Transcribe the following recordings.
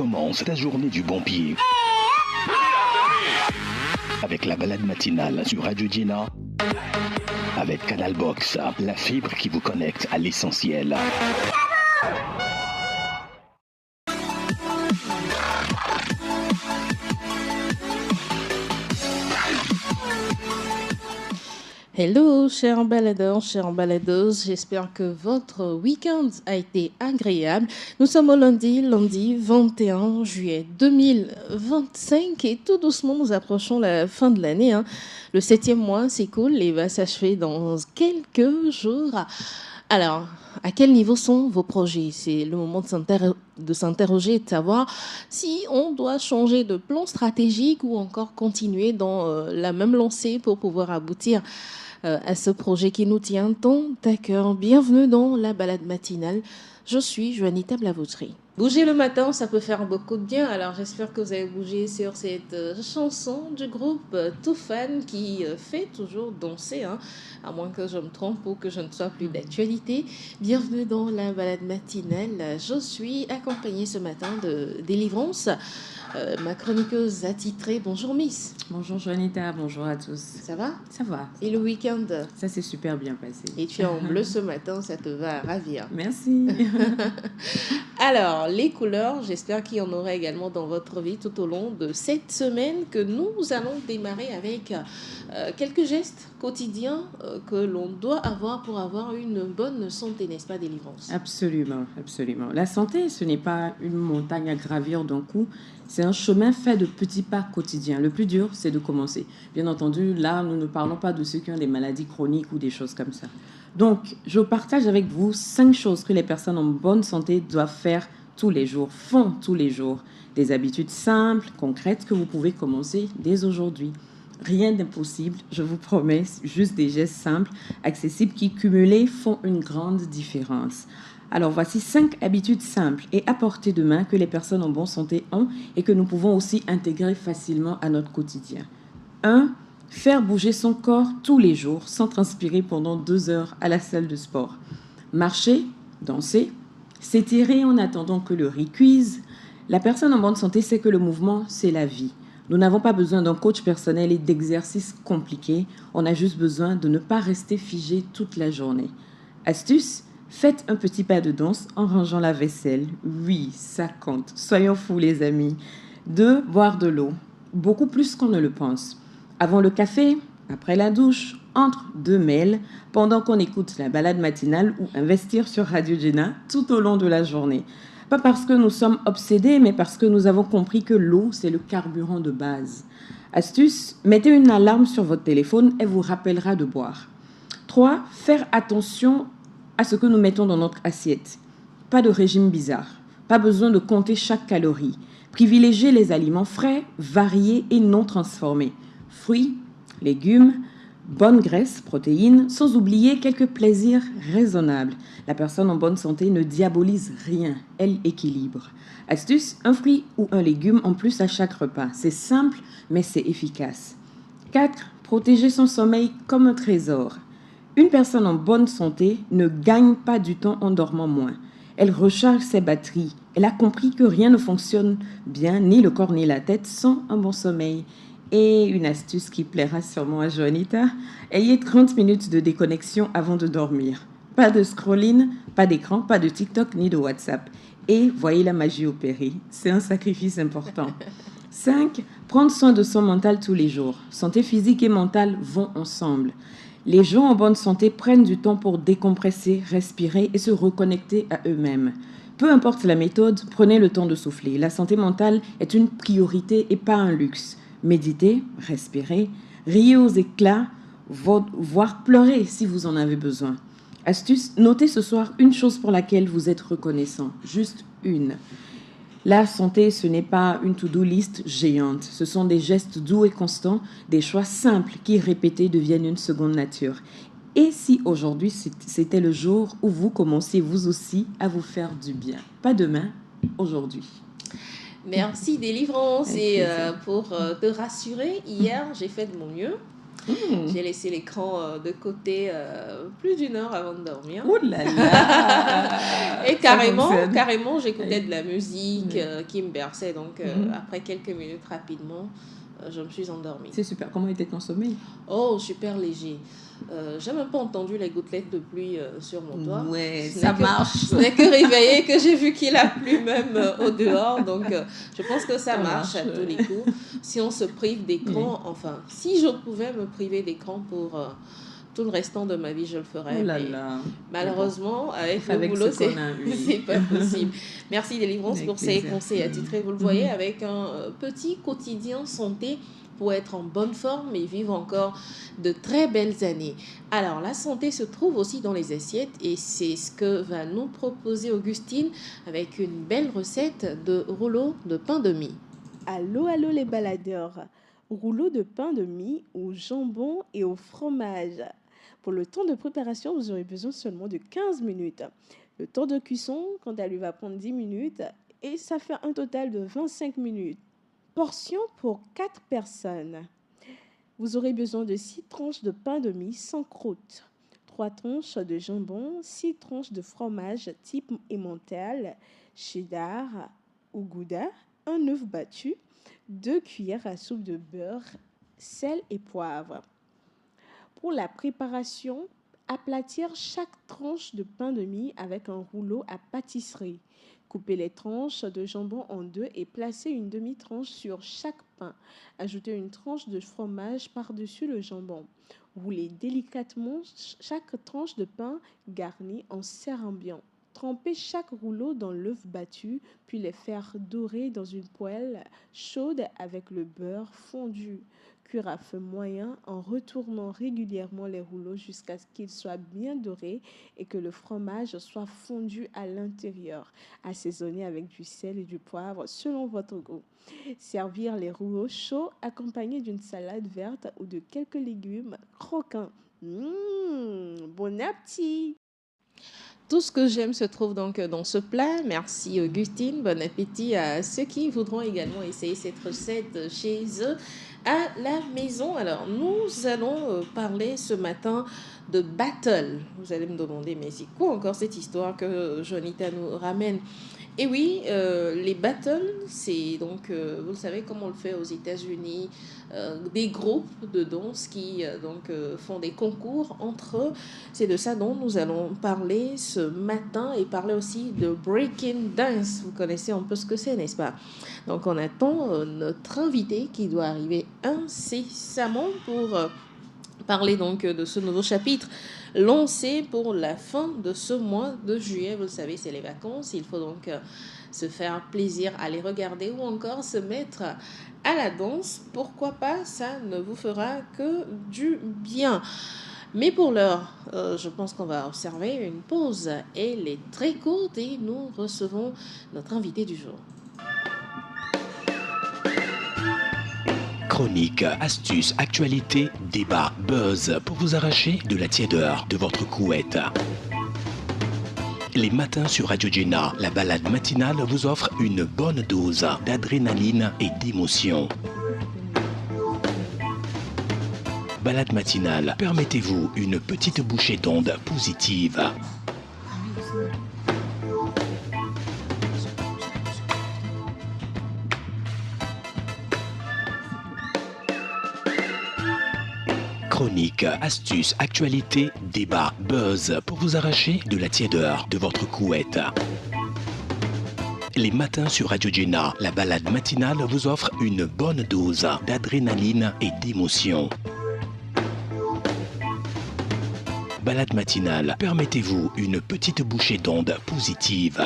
Commence ta journée du bon pied. Avec la balade matinale sur Radio Gina. Avec Canal Box, la fibre qui vous connecte à l'essentiel. Hello, chers baladeurs, chères baladeuses, j'espère que votre week-end a été agréable. Nous sommes au lundi 21 juillet 2025 et tout doucement nous approchons la fin de l'année. Le 7e mois s'écoule et va s'achever dans quelques jours. Alors, à quel niveau sont vos projets? C'est le moment de s'interroger et de savoir si on doit changer de plan stratégique ou encore continuer dans la même lancée pour pouvoir aboutir à ce projet qui nous tient tant à cœur. Bienvenue dans la balade matinale. Je suis Juanita Blavautry. Bouger le matin, ça peut faire beaucoup de bien. Alors j'espère que vous avez bougé sur cette chanson du groupe Toufan qui fait toujours danser, à moins que je me trompe ou que je ne sois plus d'actualité. Bienvenue dans la balade matinale. Je suis accompagnée ce matin de Délivrance, ma chroniqueuse attitrée. Bonjour Miss. Bonjour Juanita, bonjour à tous. Ça va? Ça va. Et le week-end? Ça s'est super bien passé. Et tu es en bleu ce matin, ça te va ravir. Merci. Alors, les couleurs, j'espère qu'il y en aura également dans votre vie tout au long de cette semaine que nous allons démarrer avec quelques gestes quotidiens que l'on doit avoir pour avoir une bonne santé, n'est-ce pas, Délivrance? Absolument, absolument. La santé, ce n'est pas une montagne à gravir d'un coup, c'est un chemin fait de petits pas quotidiens. Le plus dur, c'est de commencer. Bien entendu, là, nous ne parlons pas de ceux qui ont des maladies chroniques ou des choses comme ça. Donc, je partage avec vous 5 choses que les personnes en bonne santé doivent faire tous les jours, font tous les jours. Des habitudes simples, concrètes que vous pouvez commencer dès aujourd'hui. Rien d'impossible, je vous promets, juste des gestes simples, accessibles qui, cumulés, font une grande différence. Alors, voici 5 habitudes simples et à portée de main que les personnes en bonne santé ont et que nous pouvons aussi intégrer facilement à notre quotidien. 1. Faire bouger son corps tous les jours sans transpirer pendant 2 heures à la salle de sport. Marcher, danser, s'étirer en attendant que le riz cuise. La personne en bonne santé sait que le mouvement, c'est la vie. Nous n'avons pas besoin d'un coach personnel et d'exercices compliqués. On a juste besoin de ne pas rester figé toute la journée. Astuce, faites un petit pas de danse en rangeant la vaisselle. Oui, ça compte. Soyons fous les amis. 2. Boire de l'eau. Beaucoup plus qu'on ne le pense. Avant le café, après la douche, entre 2 mails, pendant qu'on écoute la balade matinale ou investir sur Radio Gina tout au long de la journée. Pas parce que nous sommes obsédés, mais parce que nous avons compris que l'eau, c'est le carburant de base. Astuce, mettez une alarme sur votre téléphone, elle vous rappellera de boire. 3. Faire attention à ce que nous mettons dans notre assiette. Pas de régime bizarre, pas besoin de compter chaque calorie. Privilégiez les aliments frais, variés et non transformés. Fruits, légumes, bonne graisse, protéines, sans oublier quelques plaisirs raisonnables. La personne en bonne santé ne diabolise rien, elle équilibre. Astuce, un fruit ou un légume en plus à chaque repas. C'est simple, mais c'est efficace. 4. Protéger son sommeil comme un trésor. Une personne en bonne santé ne gagne pas du temps en dormant moins. Elle recharge ses batteries. Elle a compris que rien ne fonctionne bien, ni le corps ni la tête, sans un bon sommeil. Et une astuce qui plaira sûrement à Juanita, ayez 30 minutes de déconnexion avant de dormir. Pas de scrolling, pas d'écran, pas de TikTok ni de WhatsApp. Et voyez la magie opérer. C'est un sacrifice important. 5. Prendre soin de son mental tous les jours. Santé physique et mentale vont ensemble. Les gens en bonne santé prennent du temps pour décompresser, respirer et se reconnecter à eux-mêmes. Peu importe la méthode, prenez le temps de souffler. La santé mentale est une priorité et pas un luxe. Méditez, respirez, riez aux éclats, voire pleurer si vous en avez besoin. Astuce, notez ce soir une chose pour laquelle vous êtes reconnaissant. Juste une. La santé, ce n'est pas une to-do list géante. Ce sont des gestes doux et constants, des choix simples qui, répétés, deviennent une seconde nature. Et si aujourd'hui, c'était le jour où vous commenciez vous aussi à vous faire du bien? Pas demain, aujourd'hui. Merci Délivrance. Et pour te rassurer, hier, j'ai fait de mon mieux. J'ai laissé l'écran de côté plus d'une heure avant de dormir. Oh là là. Et Ça carrément, fonctionne. carrément, j'écoutais Oui. de la musique Oui. qui me berçait. Donc, Mhm. après quelques minutes rapidement, je me suis endormie. C'est super. Comment était ton sommeil? Oh, super léger. J'ai même pas entendu les gouttelettes de pluie sur mon toit. Ouais, Ce ça n'est que- marche. Ce n'est que réveillé que j'ai vu qu'il a plu même au dehors. Donc, je pense que ça Ça marche à marche, tous ouais. les coups. Si on se prive d'écran, enfin, si je pouvais me priver d'écran pour tout le restant de ma vie, je le ferais. Oh là Mais là. malheureusement, avec le Avec boulot, ce qu'on a, oui. c'est pas possible. Merci Délivrance Avec pour ces plaisir. conseils attitrés. Vous le voyez, avec un petit quotidien santé pour être en bonne forme et vivre encore de très belles années. Alors, la santé se trouve aussi dans les assiettes et c'est ce que va nous proposer Augustine avec une belle recette de rouleau de pain de mie. Allô, allô les baladeurs. Rouleau de pain de mie au jambon et au fromage. Pour le temps de préparation, vous aurez besoin seulement de 15 minutes. Le temps de cuisson, quant à lui, va prendre 10 minutes et ça fait un total de 25 minutes. Portion pour 4 personnes. Vous aurez besoin de 6 tranches de pain de mie sans croûte, 3 tranches de jambon, 6 tranches de fromage type emmental, cheddar ou gouda, un œuf battu, 2 cuillères à soupe de beurre, sel et poivre. Pour la préparation, aplatir chaque tranche de pain de mie avec un rouleau à pâtisserie. Coupez les tranches de jambon en deux et placez une demi-tranche sur chaque pain. Ajoutez une tranche de fromage par-dessus le jambon. Roulez délicatement chaque tranche de pain garnie en serre bien. Trempez chaque rouleau dans l'œuf battu, puis les faire dorer dans une poêle chaude avec le beurre fondu. Cuire à feu moyen en retournant régulièrement les rouleaux jusqu'à ce qu'ils soient bien dorés et que le fromage soit fondu à l'intérieur. Assaisonner avec du sel et du poivre selon votre goût. Servir les rouleaux chauds accompagnés d'une salade verte ou de quelques légumes croquants. Bon appétit! Tout ce que j'aime se trouve donc dans ce plat. Merci Augustine. Bon appétit à ceux qui voudront également essayer cette recette chez eux à la maison. Alors, nous allons parler ce matin de battle. Vous allez me demander, mais c'est quoi encore cette histoire que Jonita nous ramène? Et oui, les battles, c'est donc, vous le savez, comme on le fait aux États-Unis, des groupes de danse qui font des concours entre eux. C'est de ça dont nous allons parler ce matin et parler aussi de breaking dance. Vous connaissez un peu ce que c'est, n'est-ce pas? Donc on attend notre invité qui doit arriver incessamment pour parler donc de ce nouveau chapitre lancé pour la fin de ce mois de juillet. Vous le savez, c'est les vacances. Il faut donc se faire plaisir à les regarder ou encore se mettre à la danse. Pourquoi pas, ça ne vous fera que du bien. Mais pour l'heure, je pense qu'on va observer une pause. Elle est très courte et nous recevons notre invité du jour. Chroniques, astuces, actualités, débats, buzz pour vous arracher de la tiédeur de votre couette. Les matins sur Radio Gina, la balade matinale vous offre une bonne dose d'adrénaline et d'émotion. Balade matinale, permettez-vous une petite bouchée d'ondes positive. Chroniques, astuces, actualités, débats, buzz pour vous arracher de la tiédeur de votre couette. Les matins sur Radio Gina, la balade matinale vous offre une bonne dose d'adrénaline et d'émotion. Balade matinale, permettez-vous une petite bouchée d'ondes positive.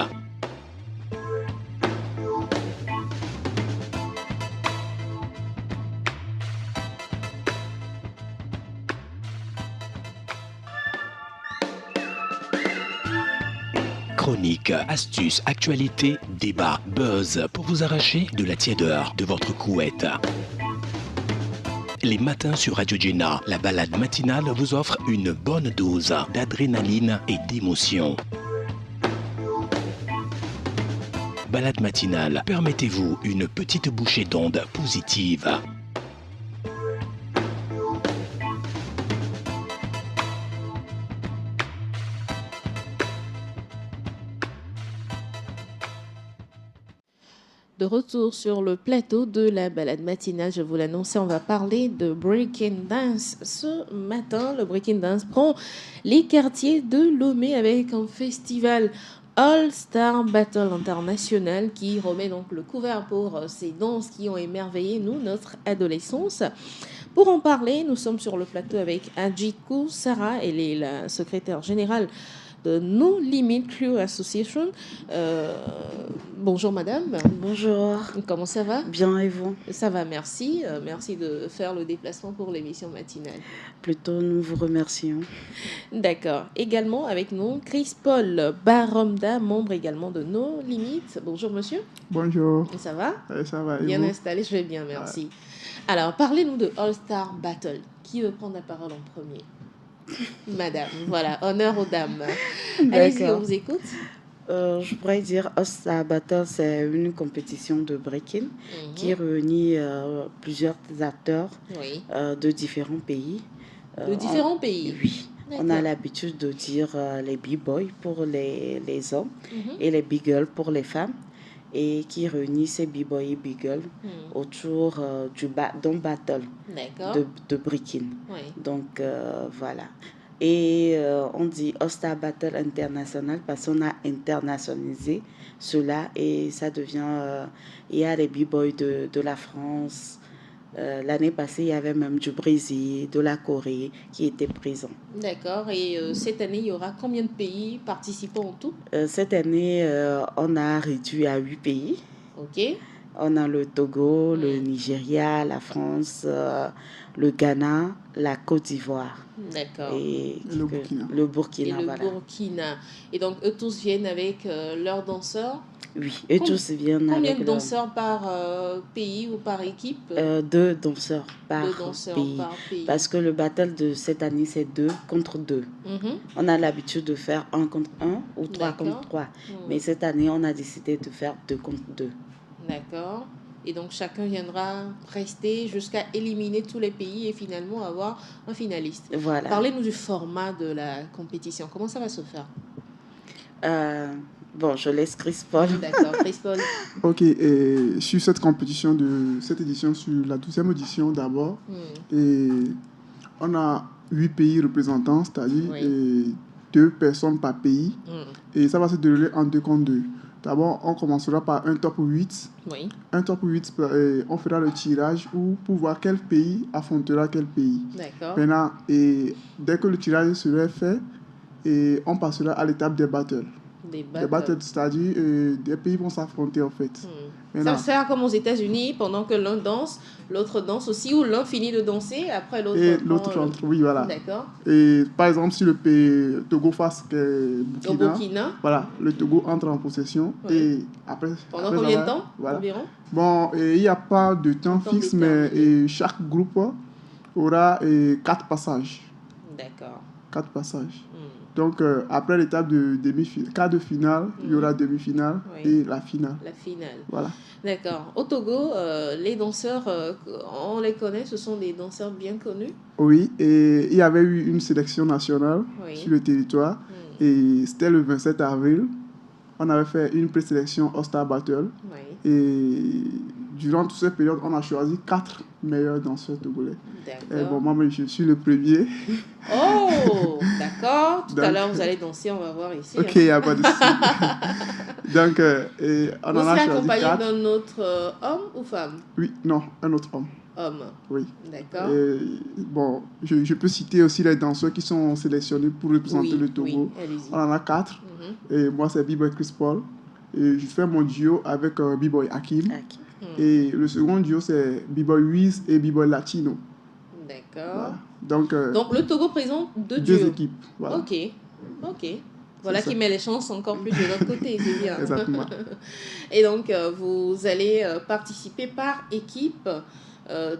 Chroniques, astuces, actualités, débats, buzz pour vous arracher de la tiédeur de votre couette. Les matins sur Radio Gina, la balade matinale vous offre une bonne dose d'adrénaline et d'émotion. Balade matinale, permettez-vous une petite bouchée d'ondes positive. De retour sur le plateau de la balade matinale, je vous l'annonçais, on va parler de breaking dance. Ce matin, le breaking dance prend les quartiers de Lomé avec un festival All Star Battle International qui remet donc le couvert pour ces danses qui ont émerveillé nous, notre adolescence. Pour en parler, nous sommes sur le plateau avec Adjikou Sarah, elle est la secrétaire générale de No Limit Crew Association. Bonjour madame. Bonjour. Comment ça va? Bien, et vous? Ça va, merci. Merci de faire le déplacement pour l'émission matinale. Plutôt, nous vous remercions. D'accord. Également avec nous, Chris-Paul Baromda, membre également de No Limit. Bonjour monsieur. Bonjour. Ça va? Ça va. Bien installé, je vais bien, merci. Alors, parlez-nous de All Star Battle. Qui veut prendre la parole en premier? Madame, voilà, honneur aux dames. Allez-y, on vous écoute. Je pourrais dire All Star Battle, c'est une compétition de breaking qui réunit plusieurs acteurs de différents pays. De différents pays? Oui. On a l'habitude de dire les b-boys pour les hommes et les b-girls pour les femmes, et qui réunit ces b-boys et b-girls autour d'un battle de breaking. Donc, voilà. Et on dit All Star Battle International parce qu'on a internationalisé cela, et ça devient... il y a les b-boys de la France. L'année passée, il y avait même du Brésil, de la Corée qui étaient présents. D'accord. Et cette année, il y aura combien de pays participants en tout? Cette année, on a réduit à 8 pays. Ok. On a le Togo, le Nigeria, la France, le Ghana, la Côte d'Ivoire. D'accord. Et le Burkina. Le Burkina, et le voilà. Burkina. Et donc, eux tous viennent avec leurs danseurs? Oui, eux tous viennent avec... Combien de danseurs par pays ou par équipe? 2 danseurs par pays. Parce que le battle de cette année, c'est 2 contre 2. On a l'habitude de faire 1 contre 1 ou 3 contre 3. Mais cette année, on a décidé de faire 2 contre 2. D'accord. Et donc, chacun viendra rester jusqu'à éliminer tous les pays et finalement avoir un finaliste. Voilà. Parlez-nous du format de la compétition. Comment ça va se faire? Bon, je laisse Chris-Paul. D'accord, Chris-Paul. Ok, et sur cette compétition de cette édition, sur la 12e édition d'abord, et on a 8 pays représentants, c'est-à-dire 2 personnes par pays, et ça va se dérouler en 2 contre 2. D'abord, on commencera par un top 8. Oui. Un top 8, on fera le tirage pour voir quel pays affrontera quel pays. D'accord. Maintenant, et dès que le tirage sera fait, et on passera à l'étape des battles. Des battles, c'est-à-dire des pays vont s'affronter en fait. Ça se fait comme aux États-Unis, pendant que l'un danse, l'autre danse aussi, ou l'un finit de danser, après l'autre. Et l'autre rentre, oui, voilà. D'accord. Et par exemple, si le pays Togo face Burkina, au Burkina, voilà, le Togo entre en possession. Et après, pendant combien de temps environ? Bon, il n'y a pas de temps fixe, mais chaque groupe aura 4 passages. D'accord. 4 passages. Donc, après l'étape de quart de finale, il y aura demi-finale et la finale. La finale. Voilà. D'accord. Au Togo, les danseurs, on les connaît, ce sont des danseurs bien connus? Oui, et il y avait eu une sélection nationale sur le territoire. Et c'était le 27 avril. On avait fait une présélection All Star Battle. Et durant toute cette période, on a choisi 4 meilleurs danseurs togolais. D'accord. Bon, moi, je suis le premier. Oh, d'accord. Tout à l'heure, vous allez danser, on va voir ici. Ok, il n'y a pas de souci. Donc, on en a choisi 4. Vous serez accompagné d'un autre homme ou femme? Oui, non, un autre homme. Homme. Oui. D'accord. Bon, je peux citer aussi les danseurs qui sont sélectionnés pour représenter le Togo. Oui, on en a 4. Et moi, c'est B-Boy Chris-Paul. Et je fais mon duo avec B-Boy Hakim. Et le second duo, c'est B-Boy Wiz et B-Boy Latino. D'accord. Voilà. Donc, le Togo présente 2 duos. 2 équipes. Voilà. Ok. Voilà qui met les chances encore plus de l'autre côté, c'est bien. Exactement. Et donc, vous allez participer par équipe.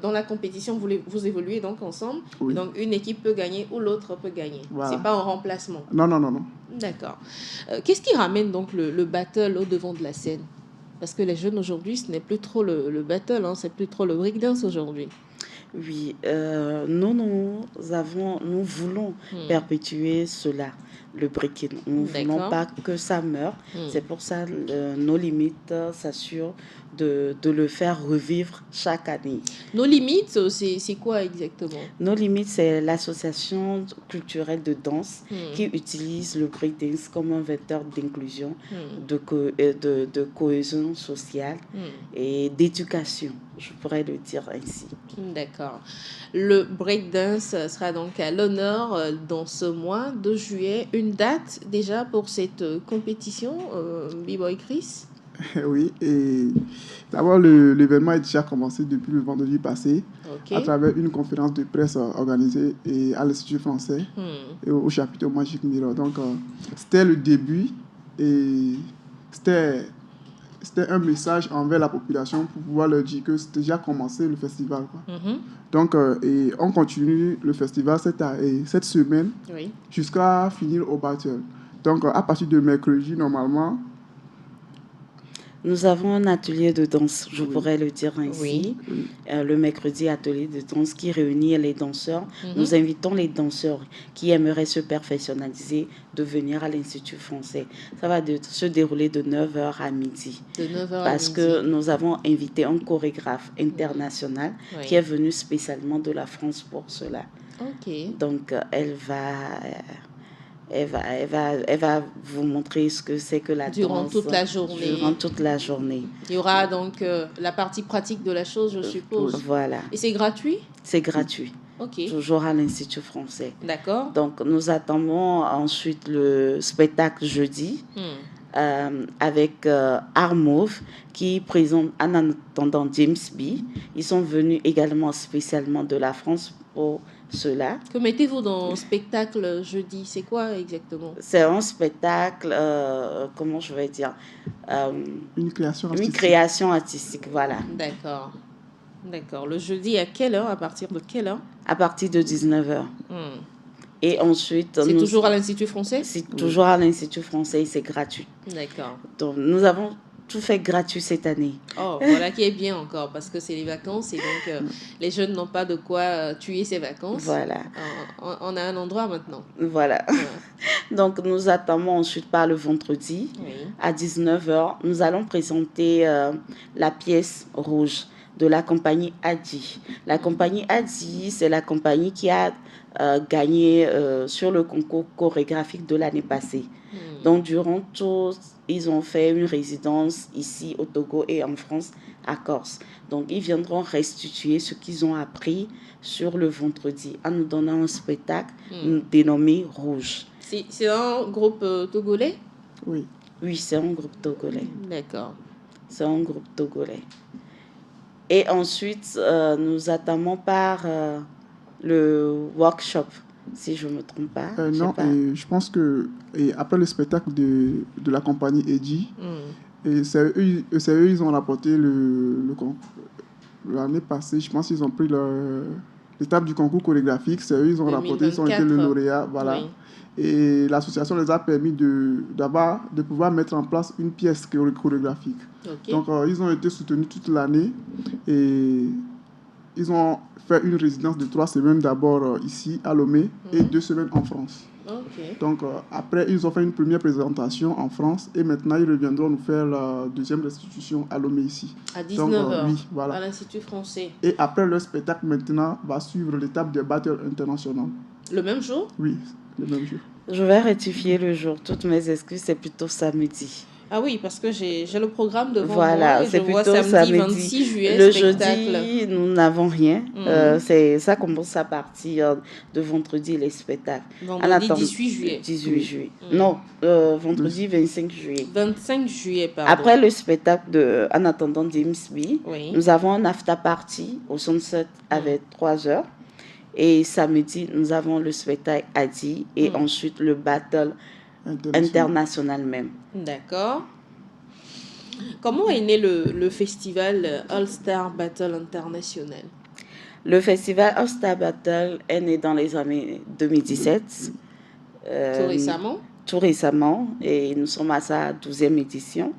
Dans la compétition, vous évoluez donc ensemble. Oui. Donc, une équipe peut gagner ou l'autre peut gagner. Voilà. C'est pas un remplacement. Non. D'accord. Qu'est-ce qui ramène donc le battle au devant de la scène? Parce que les jeunes aujourd'hui, ce n'est plus trop le battle, c'est plus trop le breakdance aujourd'hui. Oui, nous voulons perpétuer cela, le breaking. Nous ne voulons pas que ça meure. C'est pour ça que nos limites s'assurent de le faire revivre chaque année. Nos limites, c'est quoi exactement? Nos limites, c'est l'association culturelle de danse qui utilise le breakdance comme un vecteur d'inclusion, de cohésion sociale et d'éducation, je pourrais le dire ainsi. D'accord. Le breakdance sera donc à l'honneur dans ce mois de juillet. Une date déjà pour cette compétition, B-Boy Chris? Oui, et d'abord, l'événement est déjà commencé depuis le vendredi passé à travers une conférence de presse organisée à l'Institut français et au chapiteau Magic Mirror. Donc, c'était le début et c'était un message envers la population pour pouvoir leur dire que c'était déjà commencé le festival. Donc, et on continue le festival cette semaine jusqu'à finir au battle. Donc, à partir de mercredi, normalement, nous avons un atelier de danse, je pourrais le dire ainsi. Le mercredi, atelier de danse qui réunit les danseurs. Nous invitons les danseurs qui aimeraient se perfectionnaliser de venir à l'Institut français. Ça va se dérouler de 9h à midi. De 9h à parce midi. Que nous avons invité un chorégraphe international qui est venu spécialement de la France pour cela. Donc, elle va vous montrer ce que c'est que la danse. Durant toute la journée. Il y aura donc la partie pratique de la chose, je suppose. Voilà. Et c'est gratuit? C'est gratuit. Toujours à l'Institut français. D'accord. Donc, nous attendons ensuite le spectacle jeudi avec Armove qui présente en attendant James B. Ils sont venus également spécialement de la France pour cela. Que mettez-vous dans le spectacle jeudi? C'est quoi exactement? C'est un spectacle, comment je vais dire, une création artistique, voilà. D'accord. Le jeudi à quelle heure? À partir de quelle heure? À partir de 19h. Et ensuite... C'est toujours à l'Institut français? C'est toujours à l'Institut français et c'est gratuit. D'accord. Donc, nous avons tout fait gratuit cette année. Oh, voilà qui est bien encore, parce que c'est les vacances et donc les jeunes n'ont pas de quoi tuer ces vacances. Voilà. On a un endroit maintenant. Voilà. Donc, nous attendons ensuite par le vendredi à 19h. Nous allons présenter la pièce rouge de la compagnie Adi. La compagnie Adi, c'est la compagnie qui a gagné sur le concours chorégraphique de l'année passée. Donc, durant tout, ils ont fait une résidence ici au Togo et en France, à Corse. Donc, ils viendront restituer ce qu'ils ont appris sur le vendredi en nous donnant un spectacle dénommé Rouge. C'est un groupe togolais? Oui, c'est un groupe togolais. D'accord. C'est un groupe togolais. Et ensuite, nous attendons par le workshop, si je ne me trompe pas. Je pense que après le spectacle de la compagnie Eddy, c'est eux, ils ont rapporté le concours. L'année passée, je pense qu'ils ont pris l'étape du concours chorégraphique. C'est eux, ils ont rapporté, ils ont été le lauréat. Voilà. Oui. Et l'association les a permis de pouvoir mettre en place une pièce chorégraphique. Donc, ils ont été soutenus toute l'année et ils ont fait une résidence de 3 semaines d'abord ici à Lomé et 2 semaines en France. Donc, après, ils ont fait une première présentation en France et maintenant, ils reviendront nous faire la deuxième restitution à Lomé ici. À 19h, oui, voilà. À l'Institut français. Et après, le spectacle maintenant va suivre l'étape des battles internationaux. Le même jour? Oui, le même jour. Je vais rectifier le jour. Toutes mes excuses, c'est plutôt samedi. Ah oui, parce que j'ai le programme devant moi et c'est je vois samedi 26 juillet, le spectacle. Jeudi, nous n'avons rien. Ça commence à partir de vendredi, les spectacles. Vendredi 18 juillet. 18 juillet. Non, vendredi 25 juillet. 25 juillet, pardon. Après le spectacle En attendant James B, nous avons un after party au Sunset avec 3 heures. Et samedi, nous avons le spectacle Adi et ensuite le battle international même. D'accord. Comment est né le festival All Star Battle International? Le festival All Star Battle est né dans les années 2017. Tout récemment? Tout récemment. Et nous sommes à sa 12e édition.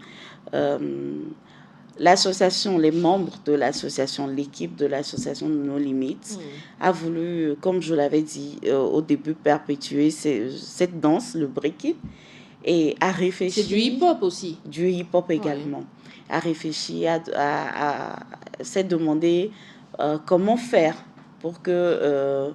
l'association, les membres de l'association, l'équipe de l'association No Limites a voulu, comme je l'avais dit au début, perpétuer cette danse, le breaking, et a réfléchi... C'est du hip-hop aussi. Du hip-hop également. A réfléchi, s'est demandé comment faire pour que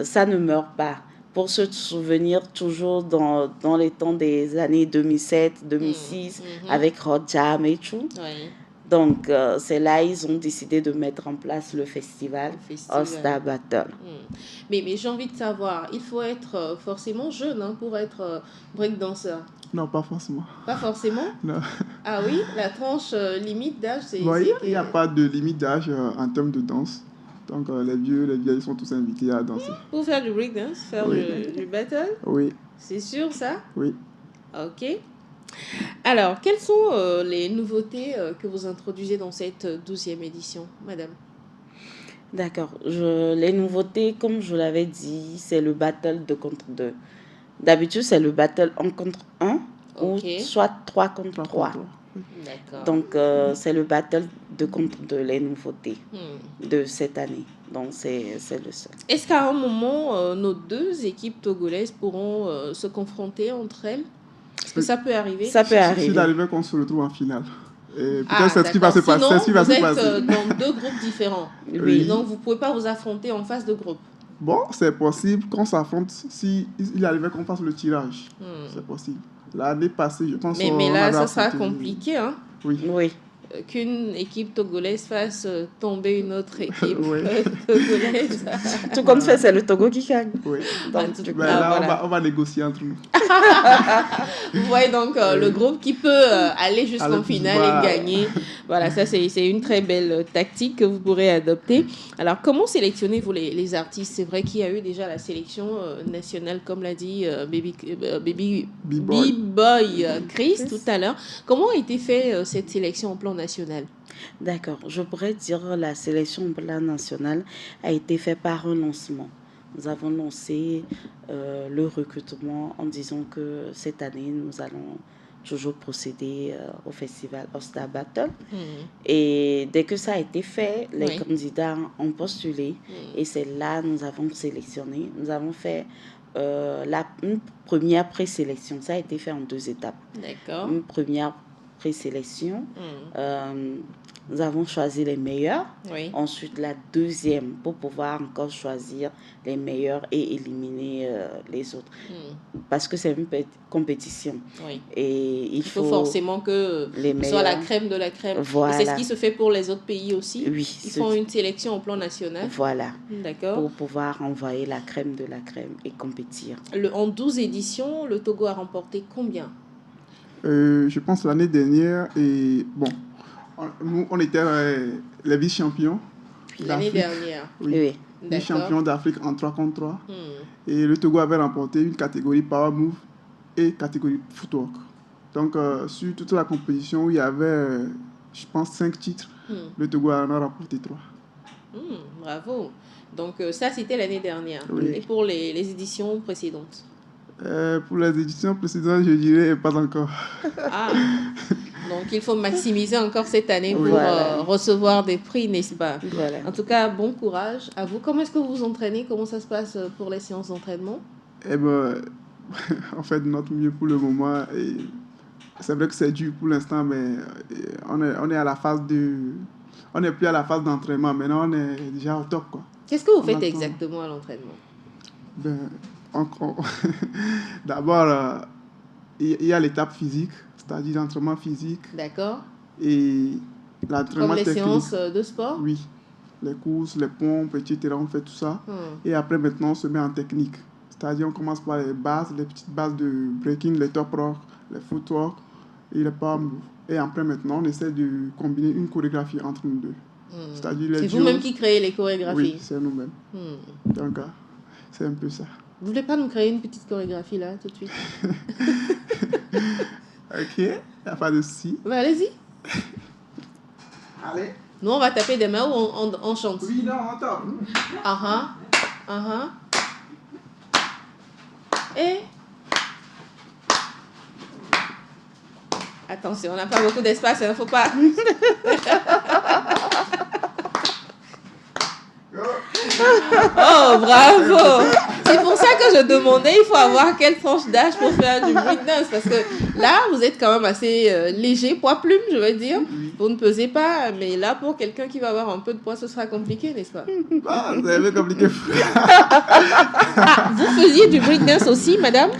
ça ne meure pas. Pour se souvenir toujours dans les temps des années 2007, 2006, avec Rod Jam et tout. Oui. Donc, c'est là ils ont décidé de mettre en place le festival All Star Battle. Mais j'ai envie de savoir, il faut être forcément jeune pour être breakdancer. Non, pas forcément. Pas forcément? Non. Ah oui, la tranche limite d'âge, c'est... Bon, il n'y a pas de limite d'âge en termes de danse. Donc, les vieux, les vieilles sont tous invités à danser. Pour faire du breakdance, faire du battle? Oui. C'est sûr, ça? Oui. Ok. Alors, quelles sont les nouveautés que vous introduisez dans cette 12e édition, madame? D'accord. Les nouveautés, comme je l'avais dit, c'est le battle 2 contre 2. D'habitude, c'est le battle 1 contre 1 ou soit 3 contre 3. D'accord. Donc, c'est le battle 2 contre 2, les nouveautés de cette année. Donc, c'est le seul. Est-ce qu'à un moment, nos deux équipes togolaises pourront se confronter entre elles? Est-ce que ça peut arriver? Ça peut arriver. S'il arrivait qu'on se retrouve en finale. Peut-être c'est ce qui va se passer. Sinon, vous êtes dans deux groupes différents. Oui. Donc, vous ne pouvez pas vous affronter en face de groupe. Bon, c'est possible qu'on s'affronte s'il arrivait qu'on fasse le tirage. C'est possible. L'année passée, je pense... Mais là, ça sera compliqué, hein? Oui. Qu'une équipe togolaise fasse tomber une autre équipe togolaise. Tout compte fait, c'est le Togo qui gagne. Oui. Donc, là, on va négocier entre nous. Vous voyez donc le groupe qui peut aller jusqu'en finale et gagner. Voilà, ça c'est une très belle tactique que vous pourrez adopter. Alors, comment sélectionnez-vous les artistes? C'est vrai qu'il y a eu déjà la sélection nationale, comme l'a dit Baby B-Boy Chris tout à l'heure. Comment a été fait cette sélection au plan national? D'accord. Je pourrais dire la sélection au plan national a été faite par un lancement. Nous avons lancé le recrutement en disant que cette année, nous allons toujours procéder au festival All Star Battle. Et dès que ça a été fait, les candidats ont postulé et c'est là que nous avons sélectionné. Nous avons fait une première présélection. Ça a été fait en 2 étapes. D'accord. Une première présélection. Nous avons choisi les meilleurs. Ensuite, la deuxième pour pouvoir encore choisir les meilleurs et éliminer les autres. Parce que c'est une compétition. Et il faut forcément que ce soit la crème de la crème. Voilà. Et c'est ce qui se fait pour les autres pays aussi. Oui. Ils font une sélection au plan national. Voilà. D'accord. Pour pouvoir envoyer la crème de la crème et compétir. En 12 éditions, le Togo a remporté combien? Je pense l'année dernière, et bon, nous, on était les vice-champions. L'année dernière. Oui. Vice-champions d'Afrique en 3 contre 3. Et le Togo avait remporté une catégorie Power Move et catégorie Footwork. Donc, sur toute la compétition où il y avait, je pense, 5 titres, le Togo en a remporté 3. Bravo. Donc, ça, c'était l'année dernière. Oui. Et pour les éditions précédentes? Pour les éditions précédentes, je dirais pas encore. Donc il faut maximiser encore cette année pour recevoir des prix, n'est-ce pas? Voilà. En tout cas, bon courage à vous. Comment est-ce que vous vous entraînez? Comment ça se passe pour les séances d'entraînement? On fait de notre mieux pour le moment. Et c'est vrai que c'est dur pour l'instant, mais on est à la phase on n'est plus à la phase d'entraînement. Maintenant, on est déjà au top, quoi. Qu'est-ce que vous faites exactement à l'entraînement? D'abord, il y a l'étape physique, c'est-à-dire l'entraînement physique. D'accord. Et l'entraînement technique. Comme les séances de sport? Oui. Les courses, les pompes, etc. On fait tout ça. Et après, maintenant, on se met en technique. C'est-à-dire, on commence par les bases, les petites bases de breaking, les top rock, les footwork et les power move. Et après, maintenant, on essaie de combiner une chorégraphie entre nous deux. C'est vous-même qui créez les chorégraphies? Oui, c'est nous-mêmes. Donc, c'est un peu ça. Vous voulez pas nous créer une petite chorégraphie là, tout de suite? Ok, il n'y a pas de souci. Allez-y. Allez. Nous, on va taper des mains ou on chante? Oui, non, on tape. Et... Attention, on n'a pas beaucoup d'espace, il ne faut pas... Oh, bravo! C'est pour ça que je demandais, il faut avoir quelle tranche d'âge pour faire du breakdance. Parce que là, vous êtes quand même assez léger, poids-plume, je veux dire. Vous ne pesez pas, mais là, pour quelqu'un qui va avoir un peu de poids, ce sera compliqué, n'est-ce pas? Ah, c'est un peu compliqué. Ah, vous faisiez du breakdance aussi, madame?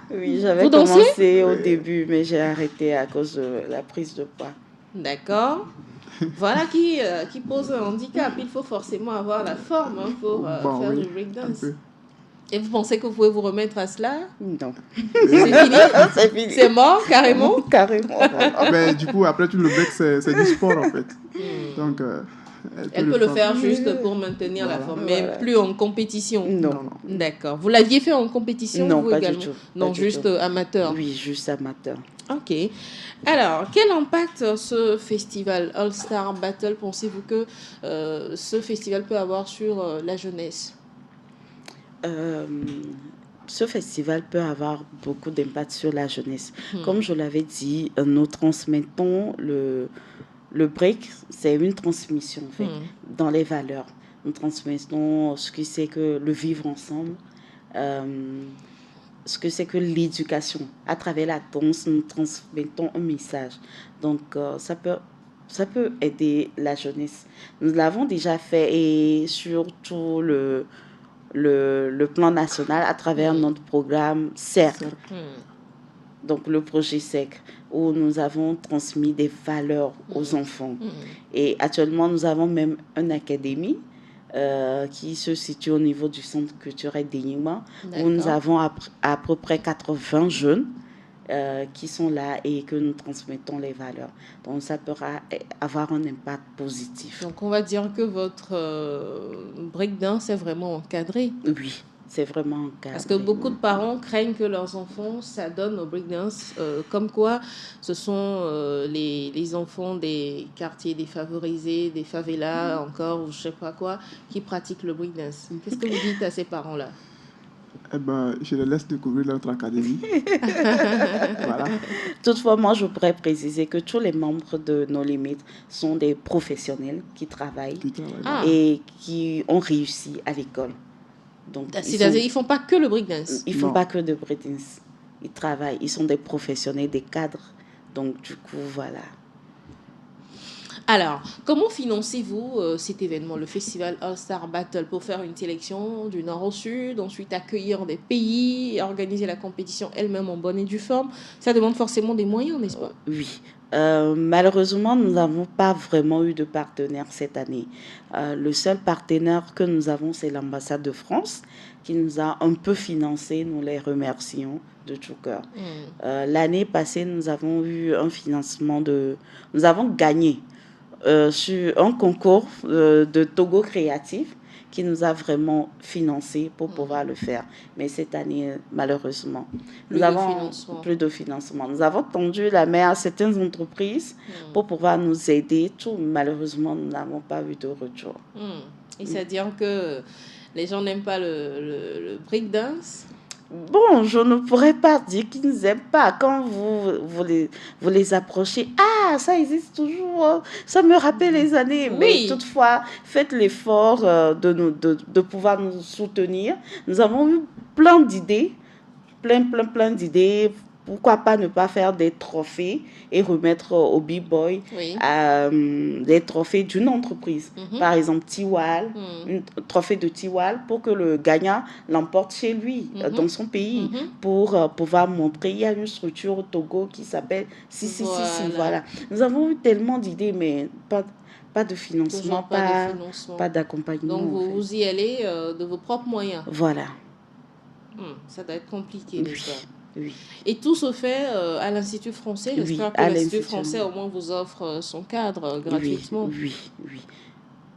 Oui, j'avais commencé au début, mais j'ai arrêté à cause de la prise de poids. D'accord. Voilà qui pose un handicap. Il faut forcément avoir la forme pour faire du breakdance. Et vous pensez que vous pouvez vous remettre à cela? Non. C'est fini? C'est fini. C'est mort, carrément? Carrément. Ben, du coup, après tout le break, c'est du sport, en fait. Donc, elle peut le faire juste pour maintenir la forme, mais plus en compétition. Non. D'accord. Vous l'aviez fait en compétition? Non, vous pas également? du tout. Non, juste amateur. Oui, juste amateur. Ok. Alors, quel impact ce festival All Star Battle pensez-vous que ce festival peut avoir sur la jeunesse? Ce festival peut avoir beaucoup d'impact sur la jeunesse. Comme je l'avais dit, nous transmettons le break, c'est une transmission en fait, dans les valeurs. Nous transmettons ce que c'est que le vivre ensemble, ce que c'est que l'éducation. À travers la danse, nous transmettons un message. Donc, ça peut aider la jeunesse. Nous l'avons déjà fait et surtout le plan national à travers notre programme CERC. Donc, le projet CERC, où nous avons transmis des valeurs aux enfants. Et actuellement, nous avons même une académie qui se situe au niveau du centre culturel d'Enyima, où nous avons à peu près 80 jeunes qui sont là et que nous transmettons les valeurs. Donc, ça pourra avoir un impact positif. Donc, on va dire que votre breakdance est vraiment encadré. Oui, c'est vraiment encadré. Parce que beaucoup de parents craignent que leurs enfants s'adonnent au breakdance, comme quoi ce sont les enfants des quartiers défavorisés, des favelas encore, ou je sais pas quoi, qui pratiquent le breakdance. Qu'est-ce que vous dites à ces parents-là? Eh ben, je les laisse découvrir notre académie. Voilà. Toutefois, moi, je pourrais préciser que tous les membres de nos limites sont des professionnels qui travaillent et qui ont réussi à l'école. Donc, c'est-à-dire, ils ne font pas que le breakdance? Ils ne font pas que de breakdance. Ils travaillent, ils sont des professionnels, des cadres. Donc, du coup, voilà. Alors, comment financez-vous cet événement, le festival All Star Battle, pour faire une sélection du nord au sud, ensuite accueillir des pays, organiser la compétition elle-même en bonne et due forme? Ça demande forcément des moyens, n'est-ce pas? Oui. Malheureusement, nous n'avons pas vraiment eu de partenaire cette année. Le seul partenaire que nous avons, c'est l'ambassade de France, qui nous a un peu financé. Nous les remercions de tout cœur. L'année passée, nous avons eu un financement Nous avons gagné sur un concours de Togo Créatif qui nous a vraiment financé pour pouvoir le faire. Mais cette année, malheureusement, nous avons plus de financement. Nous avons tendu la main à certaines entreprises pour pouvoir nous aider. Malheureusement, nous n'avons pas eu de retour. Et c'est-à-dire que les gens n'aiment pas le breakdance? Bon, je ne pourrais pas dire qu'ils ne aiment pas. Quand vous les approchez, ça existe toujours, ça me rappelle les années. Oui. Mais toutefois, faites l'effort de pouvoir nous soutenir. Nous avons eu plein d'idées, plein d'idées. Pourquoi pas ne pas faire des trophées et remettre au B-Boy des trophées d'une entreprise. Par exemple, Tiwal, un trophée de Tiwal pour que le gagnant l'emporte chez lui, dans son pays, pour pouvoir montrer. Il y a une structure au Togo qui s'appelle voilà. Nous avons eu tellement d'idées, mais pas de financement, pas d'accompagnement. Donc, vous y allez de vos propres moyens. Voilà. Ça doit être compliqué, n'est-ce pas? Oui. Et tout se fait à l'Institut français. J'espère que l'Institut français au moins vous offre son cadre gratuitement. Oui.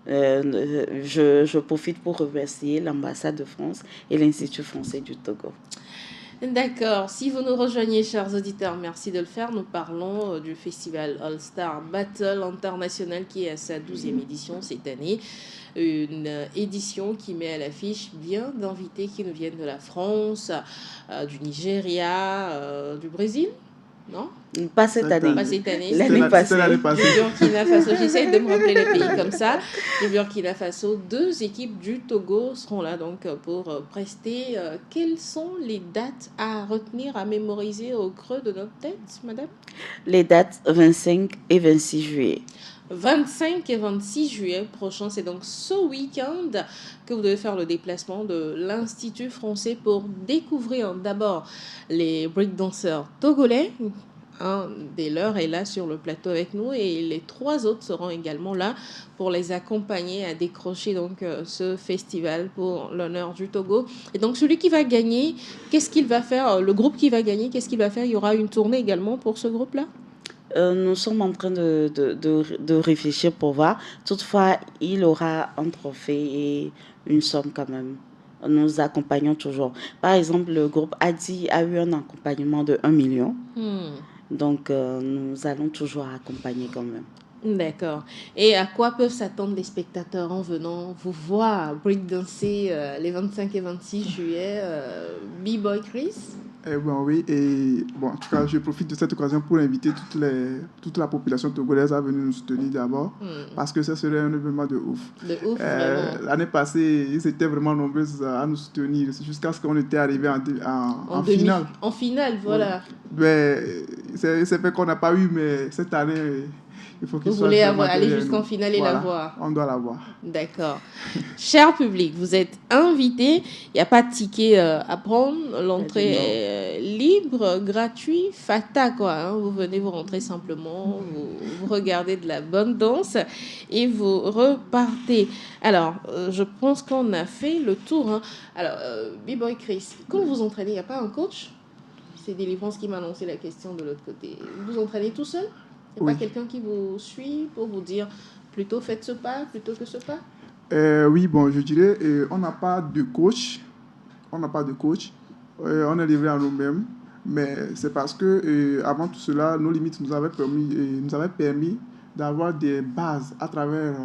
Je profite pour remercier l'ambassade de France et l'Institut français du Togo. D'accord. Si vous nous rejoignez, chers auditeurs, merci de le faire. Nous parlons du festival All Star Battle international qui est à sa 12e édition cette année. Une édition qui met à l'affiche bien d'invités qui nous viennent de la France, du Nigeria, du Brésil. non? Pas cette année. Pas cette année. L'année passée. L'année passée. Du Burkina Faso, j'essaie de me rappeler les pays comme ça. Du Burkina Faso, 2 équipes du Togo seront là donc pour prester. Quelles sont les dates à retenir, à mémoriser au creux de notre tête, madame? Les dates 25 et 26 juillet. 25 et 26 juillet prochain, c'est donc ce week-end que vous devez faire le déplacement de l'Institut français pour découvrir d'abord les breakdancers togolais. Un des leurs est là sur le plateau avec nous et les 3 autres seront également là pour les accompagner à décrocher donc ce festival pour l'honneur du Togo. Et donc celui qui va gagner, qu'est-ce qu'il va faire? Le groupe qui va gagner, qu'est-ce qu'il va faire? Il y aura une tournée également pour ce groupe-là? Nous sommes en train de réfléchir pour voir. Toutefois, il aura un trophée et une somme quand même. Nous accompagnons toujours. Par exemple, le groupe Adi a eu un accompagnement de 1 million. Donc, nous allons toujours accompagner quand même. D'accord. Et à quoi peuvent s'attendre les spectateurs en venant vous voir breakdancer les 25 et 26 juillet B-Boy Chris? Oui, et bon, en tout cas, je profite de cette occasion pour inviter toute la population togolaise à venir nous soutenir d'abord, parce que ça serait un événement de ouf. De ouf, vraiment. L'année passée, ils étaient vraiment nombreux à nous soutenir, jusqu'à ce qu'on était arrivé en finale. En finale, voilà. Oui. Mais c'est fait qu'on n'a pas eu, mais cette année... Il faut vous voulez aller jusqu'en finale et la voir. On doit la voir. D'accord. Cher public, vous êtes invités. Il n'y a pas de ticket à prendre. L'entrée est libre, gratuite, fata quoi. Hein. Vous venez, vous rentrez simplement, vous regardez de la bonne danse et vous repartez. Alors, je pense qu'on a fait le tour. Hein. Alors, B-Boy Chris, quand vous entraînez, il n'y a pas un coach? C'est Délivrance qui m'a lancé la question de l'autre côté. Vous entraînez tout seul? Il n'y a pas quelqu'un qui vous suit pour vous dire plutôt faites ce pas plutôt que ce pas? Oui, bon, je dirais, on n'a pas de coach. On est livré à nous-mêmes. Mais c'est parce que avant tout cela, nos limites nous avaient permis d'avoir des bases à travers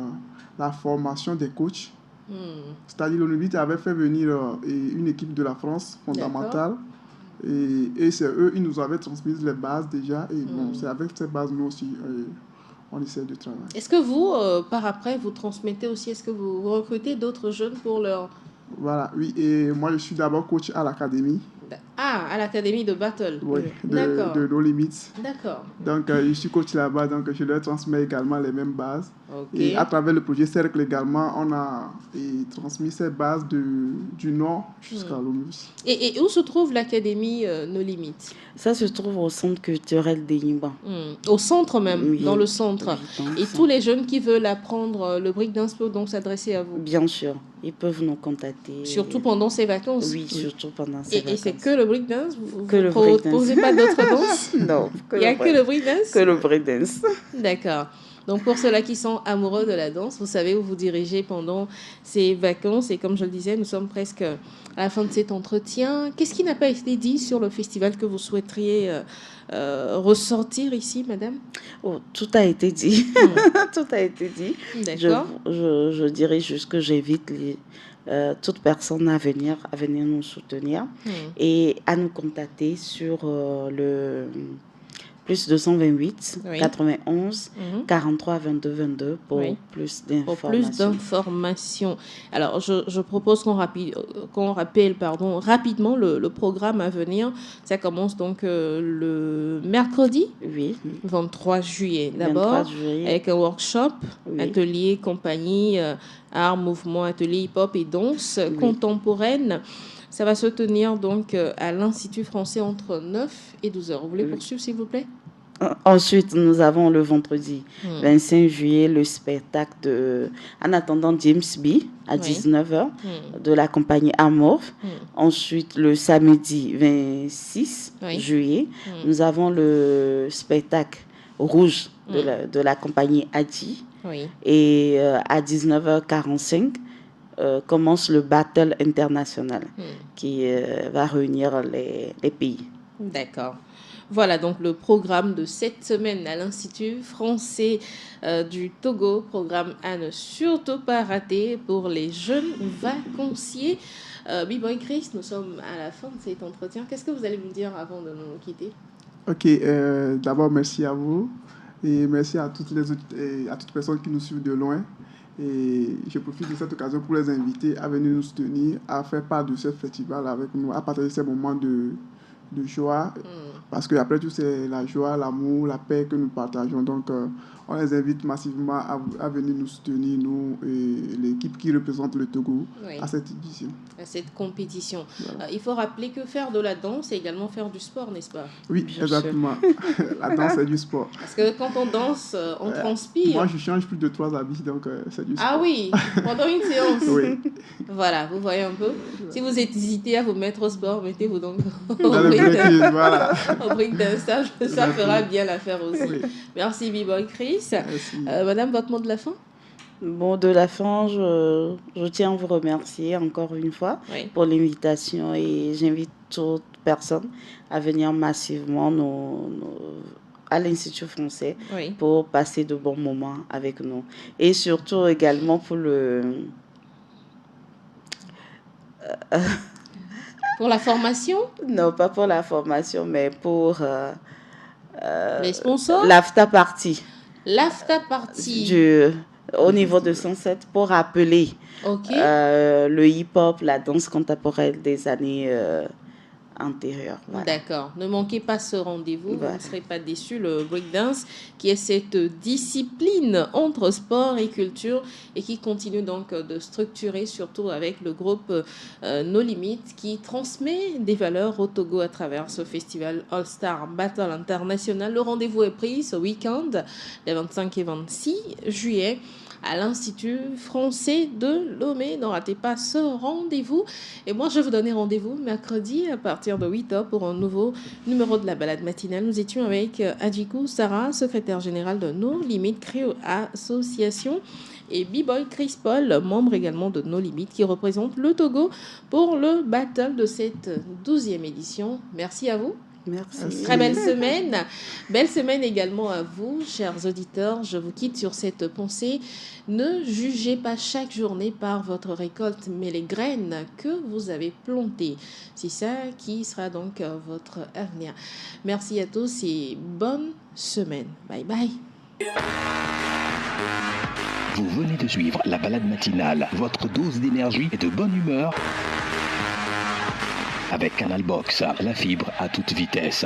la formation des coachs. C'est-à-dire, le limite avait fait venir une équipe de la France fondamentale. D'accord. Et c'est eux, ils nous avaient transmis les bases déjà. Et bon, c'est avec ces bases, nous aussi, on essaie de travailler. Est-ce que vous, par après, vous transmettez aussi, est-ce que vous recrutez d'autres jeunes pour leur... Voilà, oui. Et moi, je suis d'abord coach à l'académie. Ah, à l'académie de Battle. Oui, de No Limits. D'accord. Donc, je suis coach là-bas, donc je leur transmets également les mêmes bases. Okay. Et à travers le projet Cercle également, on a transmis ces bases du Nord jusqu'à l'OMUS. Et où se trouve l'académie No Limits? Ça se trouve au centre culturel d'Enyiba. Au centre même, oui, dans le centre. Oui, et tous les jeunes qui veulent apprendre le breakdance peuvent donc s'adresser à vous? Bien sûr, ils peuvent nous contacter. Surtout pendant ces vacances? Oui, surtout pendant ces vacances. Et c'est que le breakdance? Vous que ne proposez pas d'autres danses? Non. Il n'y a que le breakdance? Que le breakdance. D'accord. Donc, pour ceux-là qui sont amoureux de la danse, vous savez où vous dirigez pendant ces vacances. Et comme je le disais, nous sommes presque à la fin de cet entretien. Qu'est-ce qui n'a pas été dit sur le festival que vous souhaiteriez ressortir ici, madame? Tout a été dit. Tout a été dit. D'accord. Je dirais juste que j'invite toute personne à venir nous soutenir et à nous contacter sur le plus 228 91 43 22 22 pour plus d'informations. Pour plus d'informations. Alors, je propose qu'on rappelle rapidement le programme à venir. Ça commence donc le mercredi 23 juillet. D'abord, avec un workshop, atelier, compagnie, art, mouvement, atelier hip-hop et danse contemporaine. Ça va se tenir donc à l'Institut français entre 9 et 12 heures. Vous voulez poursuivre, s'il vous plaît? Ensuite, nous avons le vendredi 25 juillet le spectacle de En attendant James B à 19h de la compagnie Amour. Ensuite, le samedi 26 juillet, nous avons le spectacle Rouge de la compagnie Adi. Et à 19h45, commence le Battle international qui va réunir les pays. D'accord. Voilà donc le programme de cette semaine à l'Institut français du Togo, programme à ne surtout pas rater pour les jeunes vacanciers. B-Boy Chris, nous sommes à la fin de cet entretien. Qu'est-ce que vous allez nous dire avant de nous quitter? Ok, d'abord, merci à vous et merci à toutes les autres, et à toutes personnes qui nous suivent de loin. Et je profite de cette occasion pour les inviter à venir nous soutenir, à faire part de ce festival avec nous, à partager ces moments de joie. Parce qu'après tout, c'est la joie, l'amour, la paix que nous partageons. Donc, on les invite massivement à venir nous soutenir, nous et l'équipe qui représente le Togo, à cette édition. À cette compétition. Voilà. Il faut rappeler que faire de la danse, c'est également faire du sport, n'est-ce pas? Oui, bien exactement. La danse, c'est du sport. Parce que quand on danse, on transpire. Moi, je change plus de 3 habits, donc c'est du sport. Ah oui, pendant une séance. Oui. Voilà, vous voyez un peu. Si vous hésitez à vous mettre au sport, mettez-vous donc Dans le break-in, voilà. au breakdance, ça fera bien l'affaire aussi. Oui. Merci B-Boy Chris. Merci. Madame, votre mot de la fin? Bon, de la fin, je tiens à vous remercier encore une fois pour l'invitation et j'invite toute personne à venir massivement à l'Institut français pour passer de bons moments avec nous. Et surtout également pour pour la formation? Non, pas pour la formation, mais pour les sponsors? L'after party. L'after party. Au niveau de 107 pour rappeler le hip-hop, la danse contemporaine des années antérieures. Voilà. D'accord. Ne manquez pas ce rendez-vous. Vous ne serez pas déçus. Le breakdance, qui est cette discipline entre sport et culture et qui continue donc de structurer, surtout avec le groupe No Limit, qui transmet des valeurs au Togo à travers ce festival All-Star Battle International. Le rendez-vous est pris ce week-end, les 25 et 26 juillet. À l'Institut français de Lomé. Ne ratez pas ce rendez-vous. Et moi, je vais vous donner rendez-vous mercredi à partir de 8h pour un nouveau numéro de la balade matinale. Nous étions avec Adjikou Sarah, secrétaire générale de No Limit Créo Association, et B-Boy Chris Paul, membre également de No Limit, qui représente le Togo pour le battle de cette 12e édition. Merci à vous. Merci. Très belle semaine. Belle semaine également à vous, chers auditeurs. Je vous quitte sur cette pensée. Ne jugez pas chaque journée par votre récolte, mais les graines que vous avez plantées. C'est ça qui sera donc votre avenir. Merci à tous et bonne semaine. Bye bye. Vous venez de suivre la balade matinale, votre dose d'énergie et de bonne humeur. Avec Canal Box, la fibre à toute vitesse.